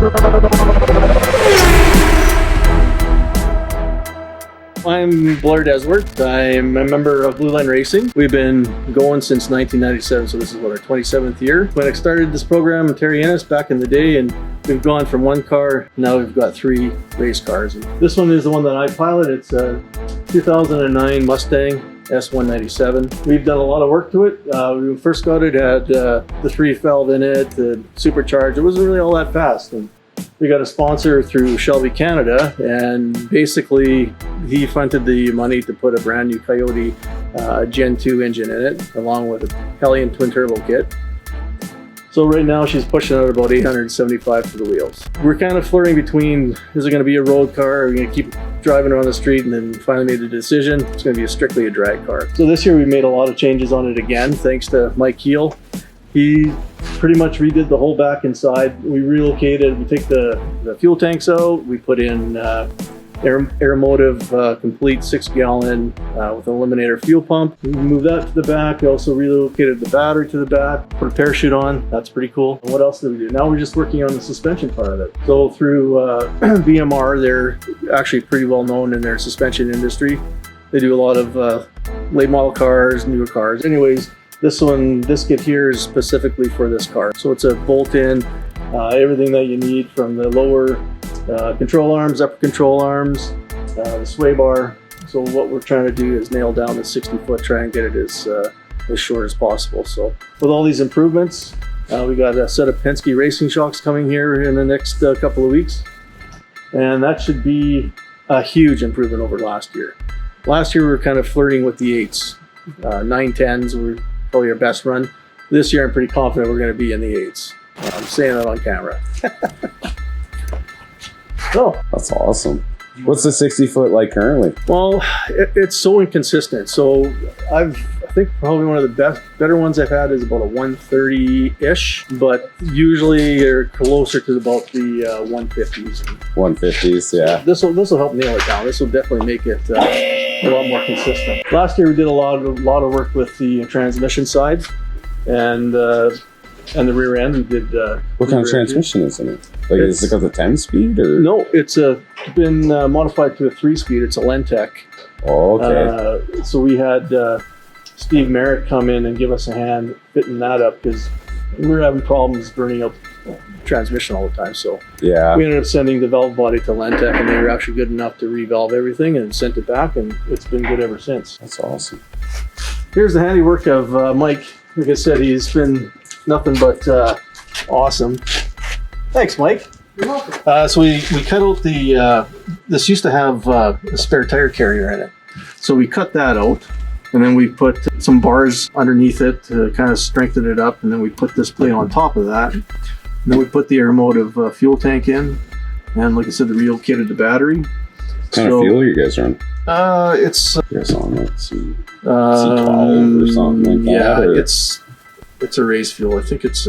I'm Blair Desworth. I'm a member of Blue Line Racing. We've been going since 1997, so this is what, our 27th year. When I started this program, Terry Ennis back in the day, and we've gone from one car, now we've got 3 race cars. And this one is the one that I pilot. It's a 2009 Mustang S197. We've done a lot of work to it. When we first got it, had the 3-valve in it, the supercharged. It wasn't really all that fast. And we got a sponsor through Shelby Canada, and basically he fronted the money to put a brand new Coyote Gen 2 engine in it, along with a Hellion twin turbo kit. So right now she's pushing out about 875 for the wheels. We're kind of flirting between, is it going to be a road car, or are we going to keep driving around the street, and then finally made the decision it's going to be strictly a drag car. So this year we made a lot of changes on it again, thanks to Mike Heel. He pretty much redid the whole back and side. We relocated, we take the fuel tanks out, we put in Aeromotive complete 6-gallon with an eliminator fuel pump. We moved that to the back. We also relocated the battery to the back, put a parachute on. That's pretty cool. And what else did we do? Now we're just working on the suspension part of it. So through BMR, they're actually pretty well known in their suspension industry. They do a lot of late model cars, newer cars. Anyways, this kit here is specifically for this car. So it's a bolt-in, everything that you need from the lower control arms, upper control arms, the sway bar. So what we're trying to do is nail down the 60-foot, try and get it as short as possible. So with all these improvements, we got a set of Penske racing shocks coming here in the next couple of weeks. And that should be a huge improvement over last year. Last year we were kind of flirting with the 8s. 910s were probably our best run. This year I'm pretty confident we're going to be in the 8s. I'm saying that on camera. Oh, that's awesome. What's the 60-foot like currently? Well, it's so inconsistent. So I think probably one of the better ones I've had is about a 130-ish, but usually they're closer to about the 150s. 150s, yeah. This will help nail it down. This will definitely make it a lot more consistent. Last year we did a lot of work with the transmission side and the rear end. We did. What kind of transmission is in it? Like, is it got the 10-speed or? No, it's been modified to a 3-speed. It's a Lentec. Oh, okay. So we had Steve Merritt come in and give us a hand fitting that up because we were having problems burning up transmission all the time. So yeah, we ended up sending the valve body to Lentec, and they were actually good enough to revalve everything and sent it back, and it's been good ever since. That's awesome. Here's the handiwork of Mike. Like I said, he's been nothing but awesome. Thanks, Mike. You're welcome. So we cut out the, this used to have a spare tire carrier in it. So we cut that out, and then we put some bars underneath it to kind of strengthen it up, and then we put this plate on top of that. And then we put the Aeromotive fuel tank in, and like I said, the relocated the battery. What kind of fuel are you guys running? It's you guys on like C12 or something like that? Yeah, or? It's a race fuel. I think it's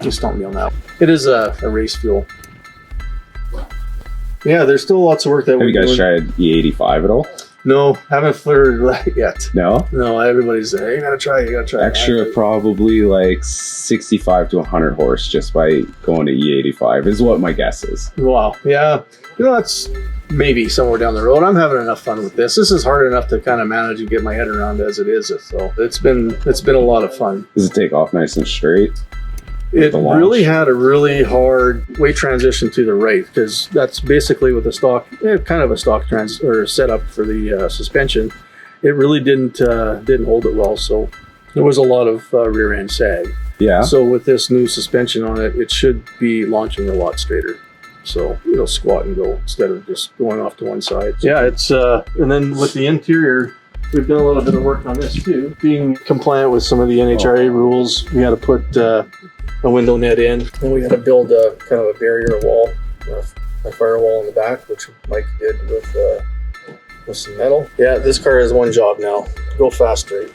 just don't me on that. It is a race fuel. Yeah, there's still lots of work that we're doing. Have you guys tried E85 at all? No, haven't flirted that yet. No? No, everybody's saying, you gotta try it. Extra probably like 65 to 100 horse just by going to E85 is what my guess is. Wow, yeah. That's maybe somewhere down the road. I'm having enough fun with this. This is hard enough to kind of manage and get my head around as it is. So it's been a lot of fun. Does it take off nice and straight? It really had a really hard weight transition to the right, because that's basically with the stock, kind of a stock setup for the suspension. It really didn't hold it well, so there was a lot of rear end sag. Yeah. So with this new suspension on it, it should be launching a lot straighter. So it'll squat and go instead of just going off to one side. Yeah, it's and then with the interior, we've done a little bit of work on this too. Being compliant with some of the NHRA rules, we had to put a window net in, and we had to build a kind of a barrier wall, a firewall in the back, which Mike did with some metal. Yeah, this car has one job now: go fast straight.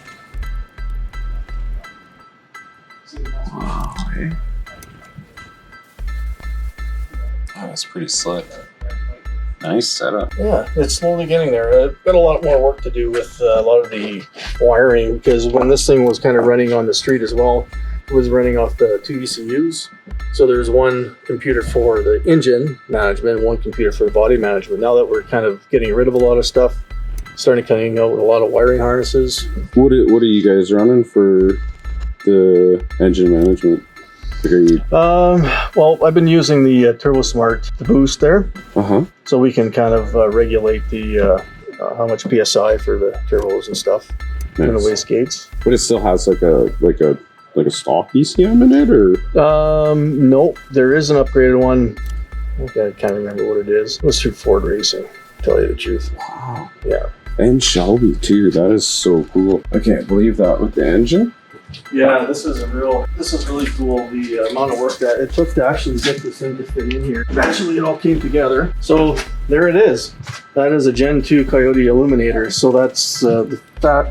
Wow. Okay. Oh, that's pretty slick. Nice setup. Yeah, it's slowly getting there. I've got a lot more work to do with a lot of the wiring, because when this thing was kind of running on the street as well, it was running off the 2 ECUs. So there's one computer for the engine management and one computer for the body management. Now that we're kind of getting rid of a lot of stuff, starting coming out with a lot of wiring harnesses. What are you guys running for the engine management? Well, I've been using the TurboSmart, the boost there. So we can kind of regulate the how much PSI for the turbos and stuff in the wastegates. But it still has like a stock ECM in it, or? No, there is an upgraded one. I can't remember what it is. It was through Ford Racing, to tell you the truth. Wow. Yeah. And Shelby too. That is so cool. I can't believe that with the engine. Yeah, this is really cool. The amount of work that it took to actually get this thing to fit in here. Eventually it all came together. So there it is. That is a Gen 2 Coyote Illuminator. So that's the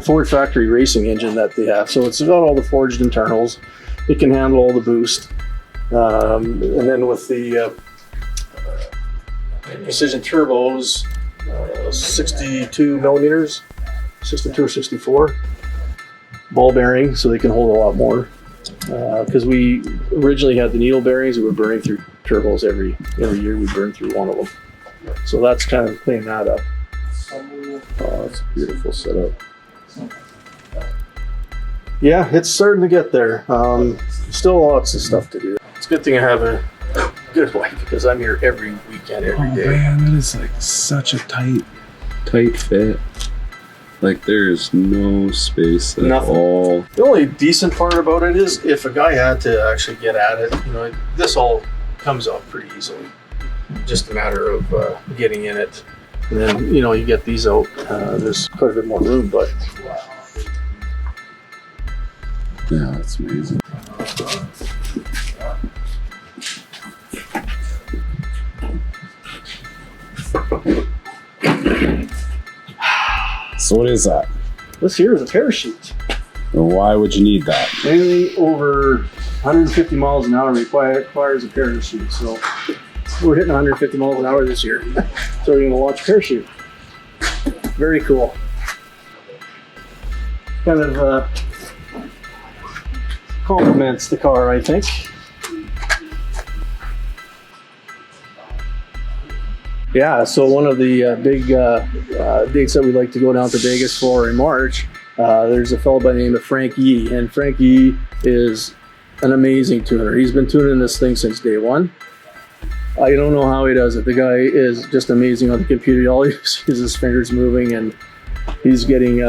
Ford factory racing engine that they have. So it's got all the forged internals. It can handle all the boost. And then with the Precision turbos, 62 millimeters, 62 or 64. Ball bearing, so they can hold a lot more. Because we originally had the needle bearings, we were burning through turbos every year. We burned through one of them, so that's kind of cleaning that up. Oh, that's a beautiful setup. Yeah, it's starting to get there. Still lots of stuff to do. It's a good thing I have a good wife because I'm here every weekend, every day. Man, that is like such a tight fit. Like there's no space at all. The only decent part about it is if a guy had to actually get at it, this all comes out pretty easily. Just a matter of getting in it. And then, you get these out, there's quite a bit more room, but. Yeah, that's amazing. So what is that? This here is a parachute. And why would you need that? Anything over 150 miles an hour requires a parachute. So we're hitting 150 miles an hour this year. So we're going to launch a parachute. Very cool. Kind of complements the car, I think. Yeah, so one of the big dates that we'd like to go down to Vegas for in March, there's a fellow by the name of Frank Yee, and Frank Yee is an amazing tuner. He's been tuning this thing since day one. I don't know how he does it. The guy is just amazing on the computer. All he sees is his fingers moving, and he's getting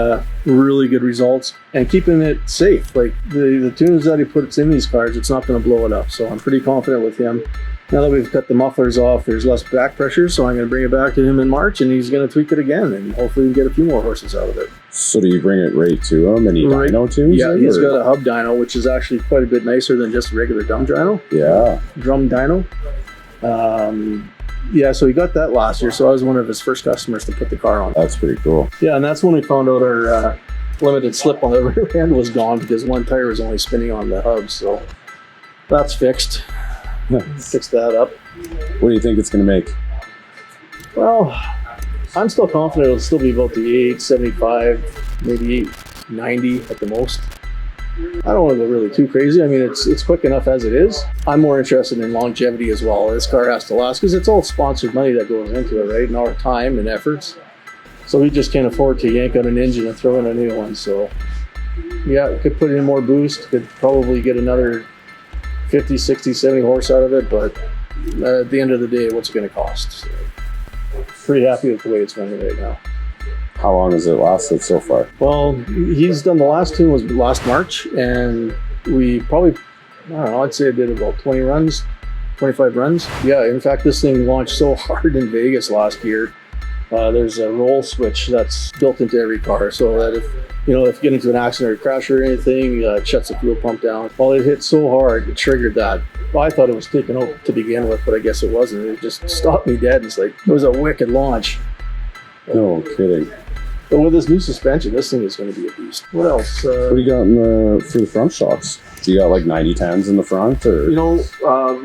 really good results and keeping it safe. Like the tuners that he puts in these cars, it's not going to blow it up. So I'm pretty confident with him. Now that we've cut the mufflers off, there's less back pressure, so I'm going to bring it back to him in March, and he's going to tweak it again, and hopefully we can get a few more horses out of it. So do you bring it right to him, and he dyno tunes? Yeah, he's got a hub dyno, which is actually quite a bit nicer than just a regular drum dyno. Yeah. Drum dyno. Yeah, so he got that last year, so I was one of his first customers to put the car on. That's pretty cool. Yeah, and that's when we found out our limited slip on the rear end was gone because one tire was only spinning on the hub, so that's fixed. Fix that up. What do you think it's going to make? Well, I'm still confident it'll still be about the 875, maybe 890 at the most. I don't want to go really too crazy. I mean, it's quick enough as it is. I'm more interested in longevity as well. This car has to last because it's all sponsored money that goes into it, right? And our time and efforts. So we just can't afford to yank out an engine and throw in a new one. So yeah, could put in more boost, could probably get another 50, 60, 70 horse out of it, but at the end of the day, what's it going to cost? So, pretty happy with the way it's running right now. How long has it lasted so far? Well, he's done the last tune was last March, and we probably, I don't know, I'd say I did about 20 runs, 25 runs. Yeah, in fact, this thing launched so hard in Vegas last year. There's a roll switch that's built into every car, so that if you get into an accident or crash or anything, it shuts the fuel pump down. Well, it hit so hard, it triggered that. Well, I thought it was taken out to begin with, but I guess it wasn't. It just stopped me dead. It's like, it was a wicked launch. No kidding. But with this new suspension, this thing is going to be a beast. What else? What do you got for the front shocks? Do you got like 9010s in the front? Or?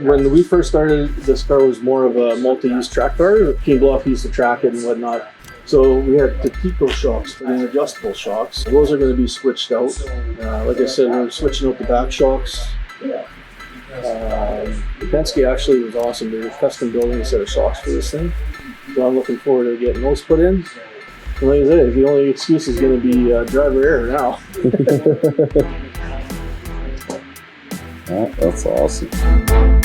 When we first started, this car was more of a multi-use track car. King Bluff used to track it and whatnot. So we had the Pico shocks and adjustable shocks. Those are going to be switched out. Like I said, we're switching out the back shocks. Penske actually was awesome. They were custom building a set of shocks for this thing. So I'm looking forward to getting those put in. And like I said, the only excuse is going to be driver error now. That's awesome.